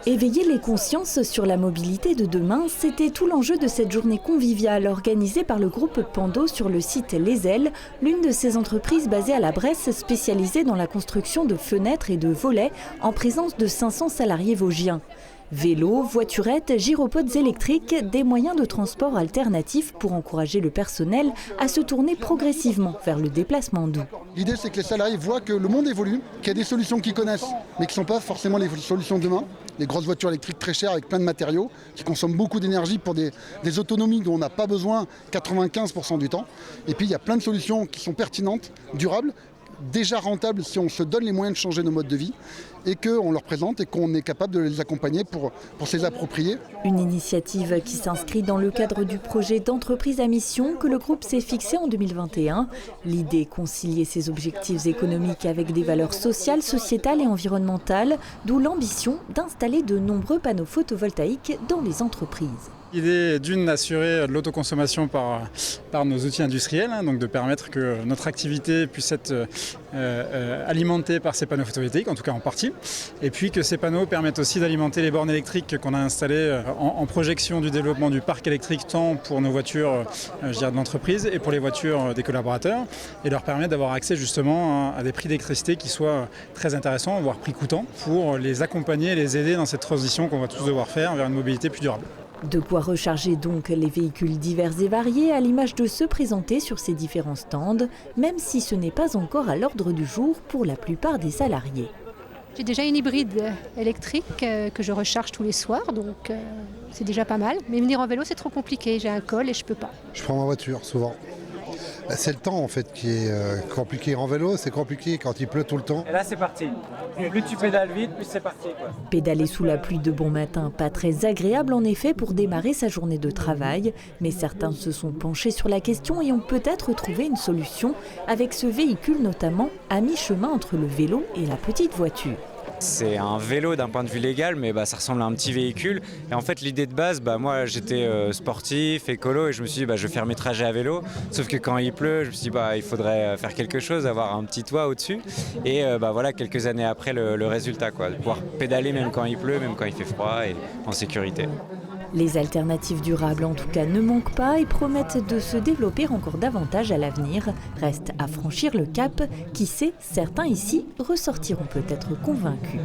Éveiller les consciences sur la mobilité de demain, c'était tout l'enjeu de cette journée conviviale organisée par le groupe Pando sur le site Les Ailes, l'une de ces entreprises basées à la Bresse spécialisée dans la construction de fenêtres et de volets en présence de 500 salariés vosgiens. Vélos, voiturettes, gyropodes électriques, des moyens de transport alternatifs pour encourager le personnel à se tourner progressivement vers le déplacement doux. L'idée, c'est que les salariés voient que le monde évolue, qu'il y a des solutions qu'ils connaissent, mais qui ne sont pas forcément les solutions de demain. Les grosses voitures électriques très chères avec plein de matériaux, qui consomment beaucoup d'énergie pour des autonomies dont on n'a pas besoin 95% du temps. Et puis, il y a plein de solutions qui sont pertinentes, durables, déjà rentables si on se donne les moyens de changer nos modes de vie et qu'on leur présente et qu'on est capable de les accompagner pour se les approprier. Une initiative qui s'inscrit dans le cadre du projet d'entreprise à mission que le groupe s'est fixé en 2021. L'idée, concilier ses objectifs économiques avec des valeurs sociales, sociétales et environnementales, d'où l'ambition d'installer de nombreux panneaux photovoltaïques dans les entreprises. L'idée est d'une d'assurer l'autoconsommation par nos outils industriels, donc de permettre que notre activité puisse être alimentée par ces panneaux photovoltaïques, en tout cas en partie, et puis que ces panneaux permettent aussi d'alimenter les bornes électriques qu'on a installées en projection du développement du parc électrique, tant pour nos voitures de l'entreprise et pour les voitures des collaborateurs, et leur permettre d'avoir accès justement à des prix d'électricité qui soient très intéressants, voire prix coûtants, pour les accompagner et les aider dans cette transition qu'on va tous devoir faire vers une mobilité plus durable. De quoi recharger donc les véhicules divers et variés à l'image de ceux présentés sur ces différents stands, même si ce n'est pas encore à l'ordre du jour pour la plupart des salariés. J'ai déjà une hybride électrique que je recharge tous les soirs, donc c'est déjà pas mal. Mais venir en vélo, c'est trop compliqué, j'ai un col et je peux pas. Je prends ma voiture souvent. C'est le temps en fait qui est compliqué en vélo, c'est compliqué quand il pleut tout le temps. Et là c'est parti. Plus tu pédales vite, plus c'est parti, quoi. Pédaler sous la pluie de bon matin, pas très agréable en effet pour démarrer sa journée de travail. Mais certains se sont penchés sur la question et ont peut-être trouvé une solution avec ce véhicule notamment à mi-chemin entre le vélo et la petite voiture. C'est un vélo d'un point de vue légal, mais ça ressemble à un petit véhicule. Et en fait, l'idée de base, moi j'étais sportif, écolo, et je me suis dit je vais faire mes trajets à vélo. Sauf que quand il pleut, je me suis dit il faudrait faire quelque chose, avoir un petit toit au-dessus. Et voilà, quelques années après, le résultat, de pouvoir pédaler même quand il pleut, même quand il fait froid, et en sécurité. Les alternatives durables en tout cas ne manquent pas et promettent de se développer encore davantage à l'avenir. Reste à franchir le cap. Qui sait, certains ici ressortiront peut-être convaincus.